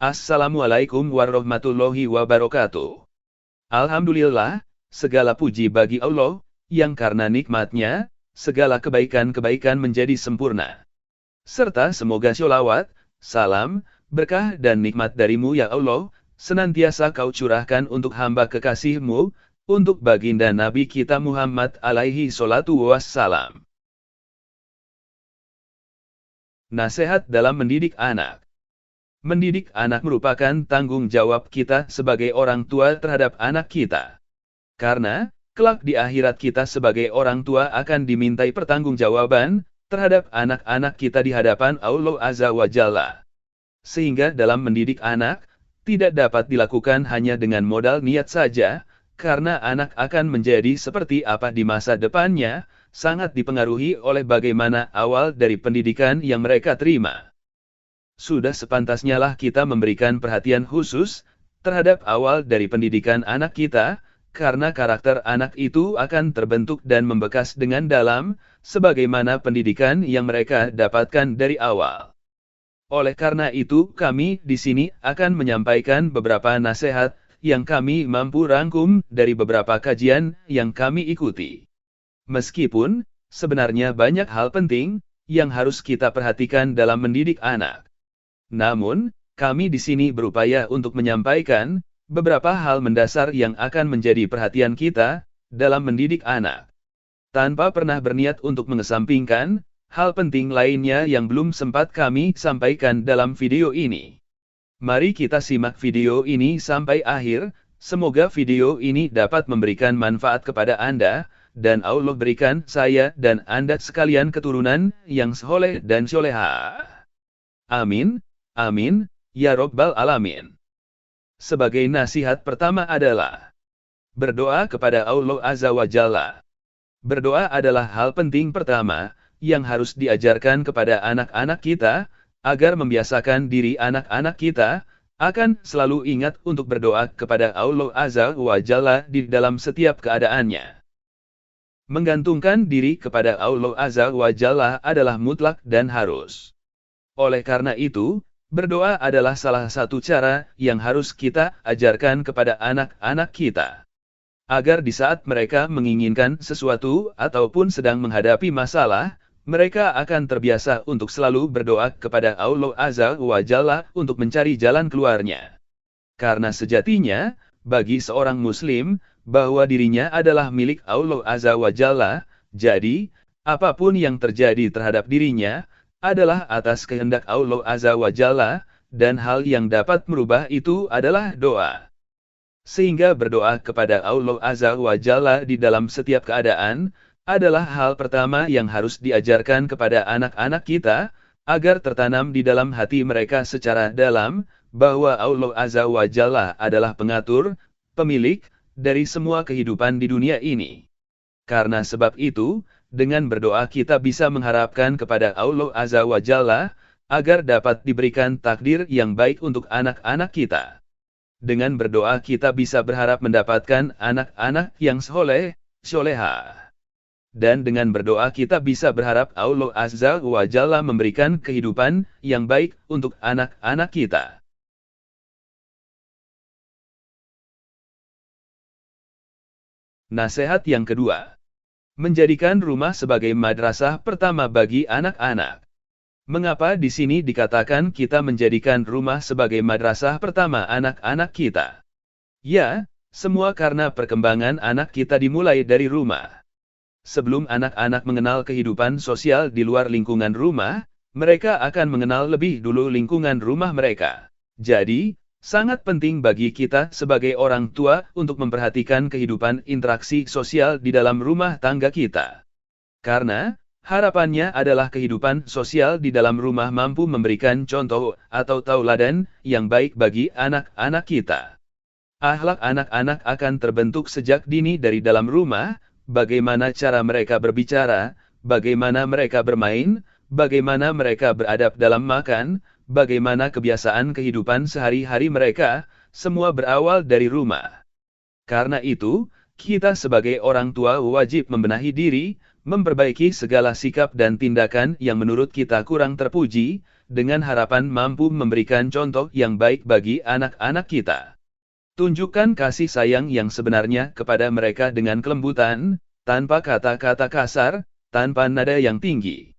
Assalamualaikum warahmatullahi wabarakatuh. Alhamdulillah, segala puji bagi Allah, yang karena nikmat-Nya, segala kebaikan-kebaikan menjadi sempurna. Serta semoga sholawat, salam, berkah dan nikmat dari-Mu ya Allah, senantiasa Kau curahkan untuk hamba kekasih-Mu, untuk baginda Nabi kita Muhammad alaihi salatu wassalam. Nasihat dalam mendidik anak. Mendidik anak merupakan tanggung jawab kita sebagai orang tua terhadap anak kita. Karena, kelak di akhirat kita sebagai orang tua akan dimintai pertanggungjawaban terhadap anak-anak kita di hadapan Allah Azza wa Jalla. Sehingga dalam mendidik anak, tidak dapat dilakukan hanya dengan modal niat saja, karena anak akan menjadi seperti apa di masa depannya, sangat dipengaruhi oleh bagaimana awal dari pendidikan yang mereka terima. Sudah sepantasnya lah kita memberikan perhatian khusus terhadap awal dari pendidikan anak kita, karena karakter anak itu akan terbentuk dan membekas dengan dalam, sebagaimana pendidikan yang mereka dapatkan dari awal. Oleh karena itu, kami di sini akan menyampaikan beberapa nasihat yang kami mampu rangkum dari beberapa kajian yang kami ikuti. Meskipun, sebenarnya banyak hal penting yang harus kita perhatikan dalam mendidik anak. Namun, kami di sini berupaya untuk menyampaikan beberapa hal mendasar yang akan menjadi perhatian kita dalam mendidik anak. Tanpa pernah berniat untuk mengesampingkan hal penting lainnya yang belum sempat kami sampaikan dalam video ini. Mari kita simak video ini sampai akhir, semoga video ini dapat memberikan manfaat kepada Anda, dan Allah berikan saya dan Anda sekalian keturunan yang soleh dan soleha. Amin. Amin, ya Rabbal Alamin. Sebagai nasihat pertama adalah berdoa kepada Allah Azza wa Jalla. Berdoa adalah hal penting pertama yang harus diajarkan kepada anak-anak kita, agar membiasakan diri anak-anak kita akan selalu ingat untuk berdoa kepada Allah Azza wa Jalla di dalam setiap keadaannya. Menggantungkan diri kepada Allah Azza wa Jalla adalah mutlak dan harus. Oleh karena itu, berdoa adalah salah satu cara yang harus kita ajarkan kepada anak-anak kita. Agar di saat mereka menginginkan sesuatu ataupun sedang menghadapi masalah, mereka akan terbiasa untuk selalu berdoa kepada Allah Azza wa Jalla untuk mencari jalan keluarnya. Karena sejatinya, bagi seorang muslim, bahwa dirinya adalah milik Allah Azza wa Jalla, jadi, apapun yang terjadi terhadap dirinya, adalah atas kehendak Allah Azza wa Jalla, dan hal yang dapat merubah itu adalah doa. Sehingga berdoa kepada Allah Azza wa Jalla di dalam setiap keadaan, adalah hal pertama yang harus diajarkan kepada anak-anak kita, agar tertanam di dalam hati mereka secara dalam, bahwa Allah Azza wa Jalla adalah pengatur, pemilik, dari semua kehidupan di dunia ini. Karena sebab itu, dengan berdoa kita bisa mengharapkan kepada Allah Azza wa Jalla, agar dapat diberikan takdir yang baik untuk anak-anak kita. Dengan berdoa kita bisa berharap mendapatkan anak-anak yang soleh, soleha. Dan dengan berdoa kita bisa berharap Allah Azza wa Jalla memberikan kehidupan yang baik untuk anak-anak kita. Nasihat yang kedua. Menjadikan rumah sebagai madrasah pertama bagi anak-anak. Mengapa di sini dikatakan kita menjadikan rumah sebagai madrasah pertama anak-anak kita? Ya, semua karena perkembangan anak kita dimulai dari rumah. Sebelum anak-anak mengenal kehidupan sosial di luar lingkungan rumah, mereka akan mengenal lebih dulu lingkungan rumah mereka. Jadi, sangat penting bagi kita sebagai orang tua untuk memperhatikan kehidupan interaksi sosial di dalam rumah tangga kita. Karena, harapannya adalah kehidupan sosial di dalam rumah mampu memberikan contoh atau tauladan yang baik bagi anak-anak kita. Akhlak anak-anak akan terbentuk sejak dini dari dalam rumah, bagaimana cara mereka berbicara, bagaimana mereka bermain, bagaimana mereka beradab dalam makan, bagaimana kebiasaan kehidupan sehari-hari mereka, semua berawal dari rumah. Karena itu, kita sebagai orang tua wajib membenahi diri, memperbaiki segala sikap dan tindakan yang menurut kita kurang terpuji, dengan harapan mampu memberikan contoh yang baik bagi anak-anak kita. Tunjukkan kasih sayang yang sebenarnya kepada mereka dengan kelembutan, tanpa kata-kata kasar, tanpa nada yang tinggi.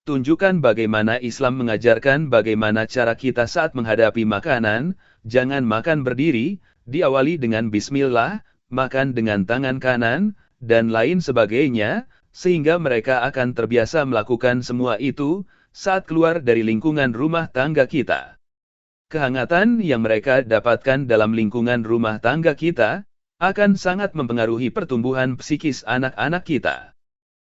Tunjukkan bagaimana Islam mengajarkan bagaimana cara kita saat menghadapi makanan, jangan makan berdiri, diawali dengan bismillah, makan dengan tangan kanan, dan lain sebagainya, sehingga mereka akan terbiasa melakukan semua itu, saat keluar dari lingkungan rumah tangga kita. Kehangatan yang mereka dapatkan dalam lingkungan rumah tangga kita, akan sangat mempengaruhi pertumbuhan psikis anak-anak kita.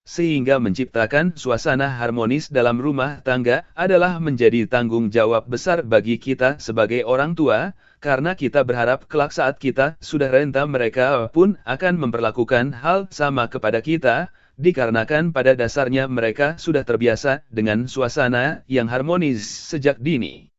Sehingga menciptakan suasana harmonis dalam rumah tangga adalah menjadi tanggung jawab besar bagi kita sebagai orang tua, karena kita berharap kelak saat kita sudah renta mereka pun akan memperlakukan hal sama kepada kita, dikarenakan pada dasarnya mereka sudah terbiasa dengan suasana yang harmonis sejak dini.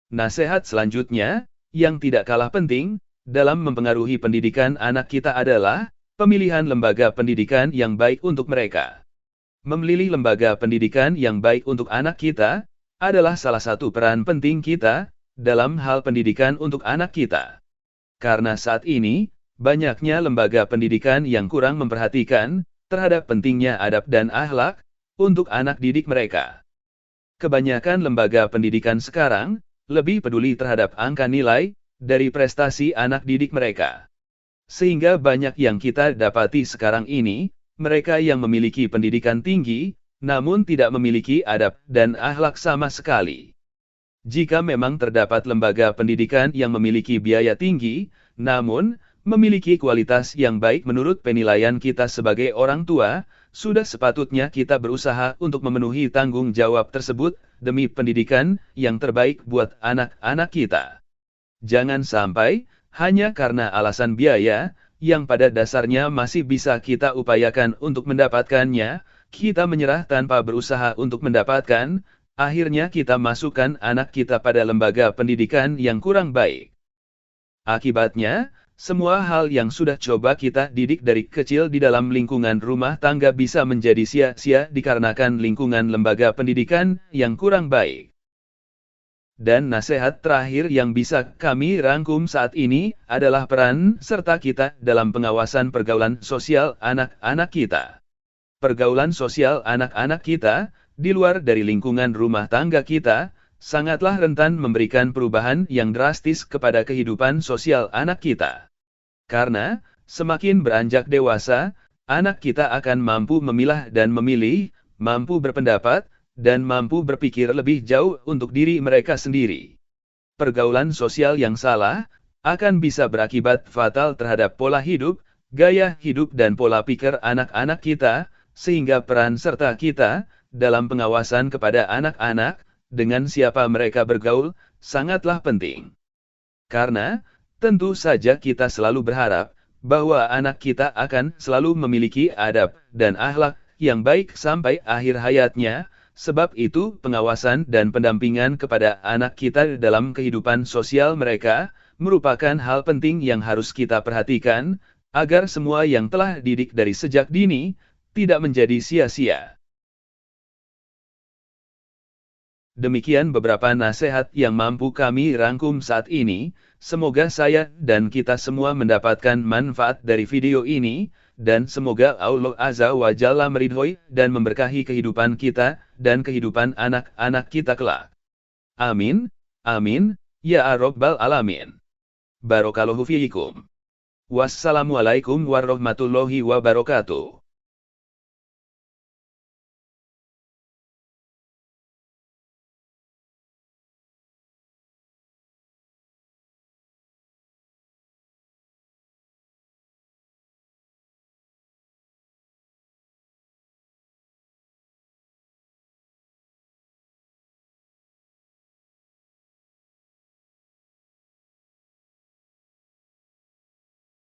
Nasihat selanjutnya, yang tidak kalah penting, dalam mempengaruhi pendidikan anak kita adalah pemilihan lembaga pendidikan yang baik untuk mereka. Memilih lembaga pendidikan yang baik untuk anak kita adalah salah satu peran penting kita dalam hal pendidikan untuk anak kita. Karena saat ini, banyaknya lembaga pendidikan yang kurang memperhatikan terhadap pentingnya adab dan akhlak untuk anak didik mereka. Kebanyakan lembaga pendidikan sekarang lebih peduli terhadap angka nilai dari prestasi anak didik mereka. Sehingga banyak yang kita dapati sekarang ini, mereka yang memiliki pendidikan tinggi, namun tidak memiliki adab dan akhlak sama sekali. Jika memang terdapat lembaga pendidikan yang memiliki biaya tinggi, namun memiliki kualitas yang baik menurut penilaian kita sebagai orang tua, sudah sepatutnya kita berusaha untuk memenuhi tanggung jawab tersebut demi pendidikan yang terbaik buat anak-anak kita. Jangan sampai, hanya karena alasan biaya, yang pada dasarnya masih bisa kita upayakan untuk mendapatkannya, kita menyerah tanpa berusaha untuk mendapatkan, akhirnya kita masukkan anak kita pada lembaga pendidikan yang kurang baik. Akibatnya, semua hal yang sudah coba kita didik dari kecil di dalam lingkungan rumah tangga bisa menjadi sia-sia dikarenakan lingkungan lembaga pendidikan yang kurang baik. Dan nasihat terakhir yang bisa kami rangkum saat ini adalah peran serta kita dalam pengawasan pergaulan sosial anak-anak kita. Pergaulan sosial anak-anak kita, di luar dari lingkungan rumah tangga kita, sangatlah rentan memberikan perubahan yang drastis kepada kehidupan sosial anak kita. Karena, semakin beranjak dewasa, anak kita akan mampu memilah dan memilih, mampu berpendapat, dan mampu berpikir lebih jauh untuk diri mereka sendiri. Pergaulan sosial yang salah akan bisa berakibat fatal terhadap pola hidup, gaya hidup dan pola pikir anak-anak kita, sehingga peran serta kita dalam pengawasan kepada anak-anak dengan siapa mereka bergaul sangatlah penting. Karena tentu saja kita selalu berharap bahwa anak kita akan selalu memiliki adab dan akhlak yang baik sampai akhir hayatnya. Sebab itu, pengawasan dan pendampingan kepada anak kita dalam kehidupan sosial mereka, merupakan hal penting yang harus kita perhatikan, agar semua yang telah didik dari sejak dini, tidak menjadi sia-sia. Demikian beberapa nasihat yang mampu kami rangkum saat ini, semoga saya dan kita semua mendapatkan manfaat dari video ini, dan semoga Allah Azza wa Jalla meridhoi dan memberkahi kehidupan kita dan kehidupan anak-anak kita kelak. Amin, amin, ya Rabbal Alamin. Barakallahu fiikum. Wassalamualaikum warahmatullahi wabarakatuh.